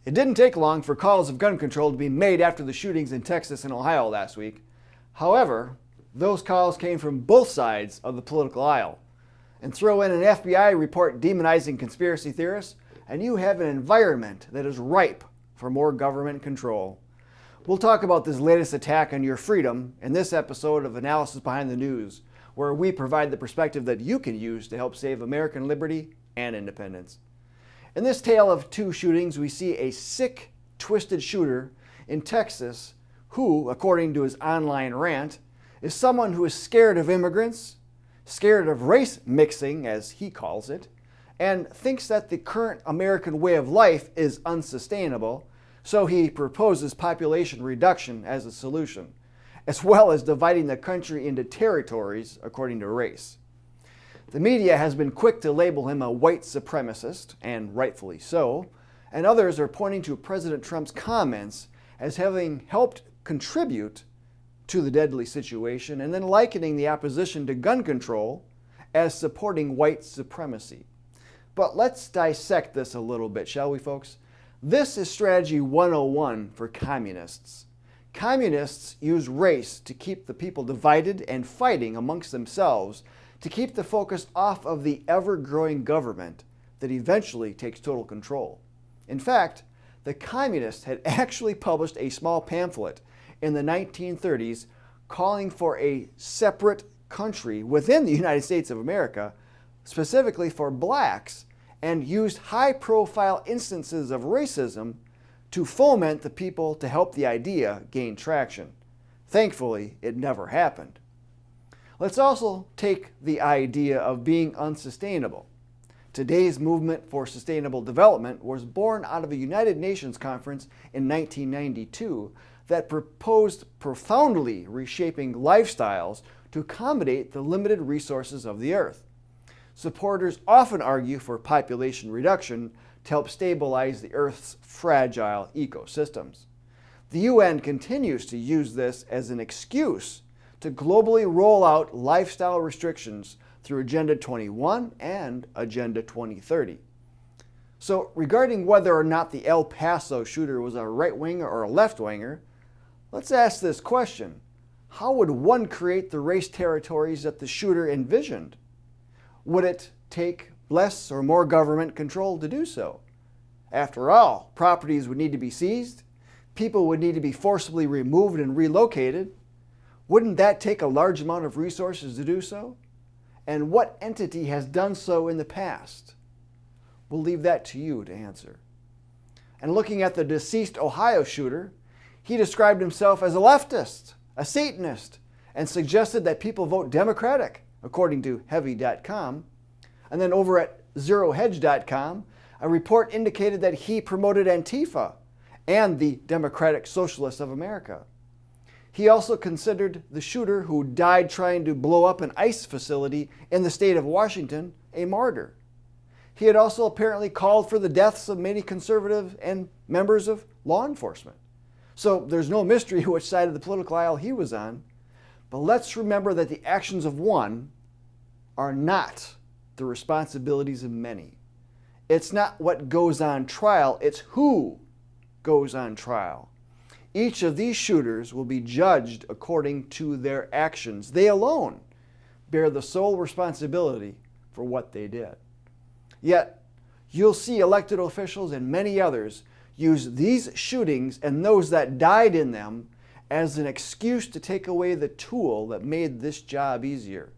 It didn't take long for calls of gun control to be made after the shootings in Texas and Ohio last week. However, those calls came from both sides of the political aisle. And throw in an FBI report demonizing conspiracy theorists, and you have an environment that is ripe for more government control. We'll talk about this latest attack on your freedom in this episode of Analysis Behind the News, where we provide the perspective that you can use to help save American liberty and independence. In this tale of two shootings, we see a sick, twisted shooter in Texas who, according to his online rant, is someone who is scared of immigrants, scared of race mixing, as he calls it, and thinks that the current American way of life is unsustainable, so he proposes population reduction as a solution, as well as dividing the country into territories according to race. The media has been quick to label him a white supremacist, and rightfully so, and others are pointing to President Trump's comments as having helped contribute to the deadly situation, and then likening the opposition to gun control as supporting white supremacy. But let's dissect this a little bit, shall we, folks? This is strategy 101 for communists. Communists use race to keep the people divided and fighting amongst themselves, to keep the focus off of the ever-growing government that eventually takes total control. In fact, the communists had actually published a small pamphlet in the 1930s calling for a separate country within the United States of America, specifically for blacks, and used high-profile instances of racism to foment the people to help the idea gain traction. Thankfully, it never happened. Let's also take the idea of being unsustainable. Today's movement for sustainable development was born out of a United Nations conference in 1992 that proposed profoundly reshaping lifestyles to accommodate the limited resources of the earth. Supporters often argue for population reduction to help stabilize the Earth's fragile ecosystems. The UN continues to use this as an excuse to globally roll out lifestyle restrictions through Agenda 21 and Agenda 2030. So regarding whether or not the El Paso shooter was a right-winger or a left-winger, let's ask this question. How would one create the race territories that the shooter envisioned? Would it take less or more government control to do so? After all, properties would need to be seized, people would need to be forcibly removed and relocated. Wouldn't that take a large amount of resources to do so? And what entity has done so in the past? We'll leave that to you to answer. And looking at the deceased Ohio shooter, he described himself as a leftist, a Satanist, and suggested that people vote Democratic, according to Heavy.com. And then over at ZeroHedge.com, a report indicated that he promoted Antifa and the Democratic Socialists of America. He also considered the shooter who died trying to blow up an ICE facility in the state of Washington a martyr. He had also apparently called for the deaths of many conservative and members of law enforcement. So there's no mystery which side of the political aisle he was on. But let's remember that the actions of one are not the responsibilities of many. It's not what goes on trial, it's who goes on trial. Each of these shooters will be judged according to their actions. They alone bear the sole responsibility for what they did. Yet, you'll see elected officials and many others use these shootings and those that died in them as an excuse to take away the tool that made this job easier.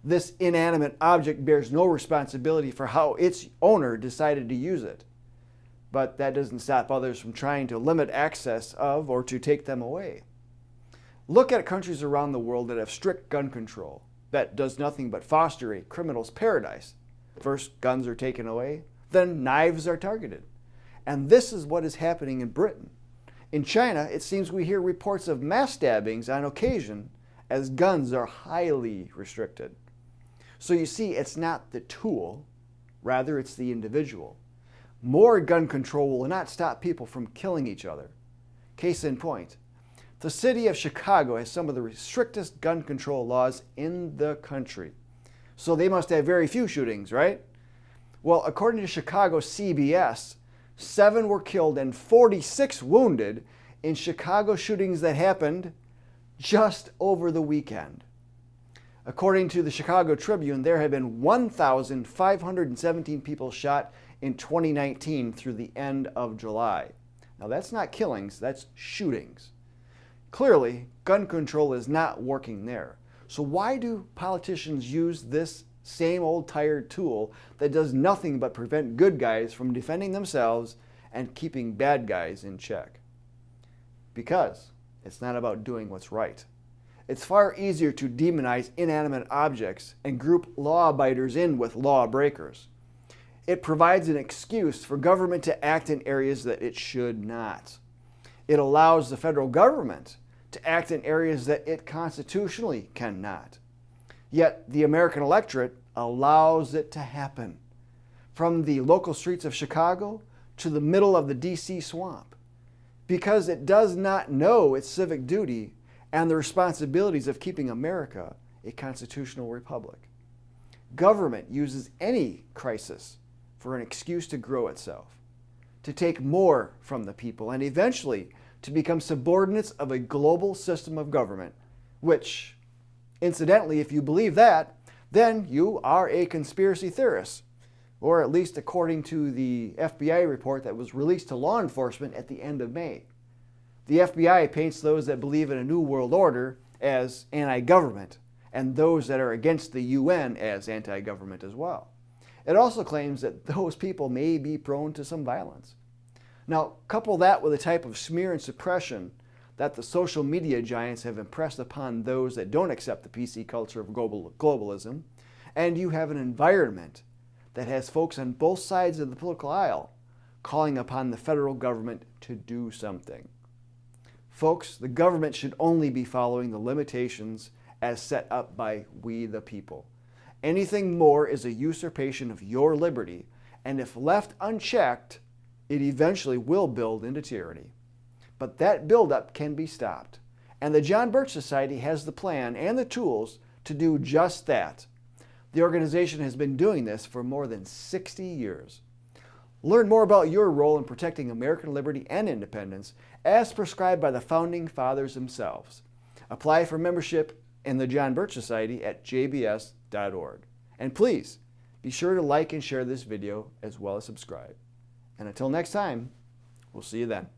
This inanimate object bears no responsibility for how its owner decided to use it. But that doesn't stop others from trying to limit access of or to take them away. Look at countries around the world that have strict gun control that does nothing but foster a criminal's paradise. First, guns are taken away, then knives are targeted. And this is what is happening in Britain. In China, it seems we hear reports of mass stabbings on occasion as guns are highly restricted. So you see, it's not the tool, rather it's the individual. More gun control will not stop people from killing each other. Case in point, the city of Chicago has some of the strictest gun control laws in the country. So they must have very few shootings, right? Well, according to Chicago CBS, 7 were killed and 46 wounded in Chicago shootings that happened just over the weekend. According to the Chicago Tribune, there have been 1,517 people shot in 2019 through the end of July. Now that's not killings, that's shootings. Clearly, gun control is not working there. So why do politicians use this same old tired tool that does nothing but prevent good guys from defending themselves and keeping bad guys in check? Because it's not about doing what's right. It's far easier to demonize inanimate objects and group law-abiders in with lawbreakers. It provides an excuse for government to act in areas that it should not. It allows the federal government to act in areas that it constitutionally cannot. Yet the American electorate allows it to happen. From the local streets of Chicago to the middle of the DC swamp. Because it does not know its civic duty and the responsibilities of keeping America a constitutional republic. Government uses any crisis for an excuse to grow itself, to take more from the people, and eventually to become subordinates of a global system of government, which, incidentally, if you believe that, then you are a conspiracy theorist, or at least according to the FBI report that was released to law enforcement at the end of May. The FBI paints those that believe in a new world order as anti-government, and those that are against the UN as anti-government as well. It also claims that those people may be prone to some violence. Now, couple that with a type of smear and suppression that the social media giants have impressed upon those that don't accept the PC culture of globalism, and you have an environment that has folks on both sides of the political aisle calling upon the federal government to do something. Folks, the government should only be following the limitations as set up by we the people. Anything more is a usurpation of your liberty, and if left unchecked, it eventually will build into tyranny. But that buildup can be stopped, and the John Birch Society has the plan and the tools to do just that. The organization has been doing this for more than 60 years. Learn more about your role in protecting American liberty and independence as prescribed by the Founding Fathers themselves. Apply for membership in the John Birch Society at jbs.org. And please, be sure to like and share this video as well as subscribe. And until next time, we'll see you then.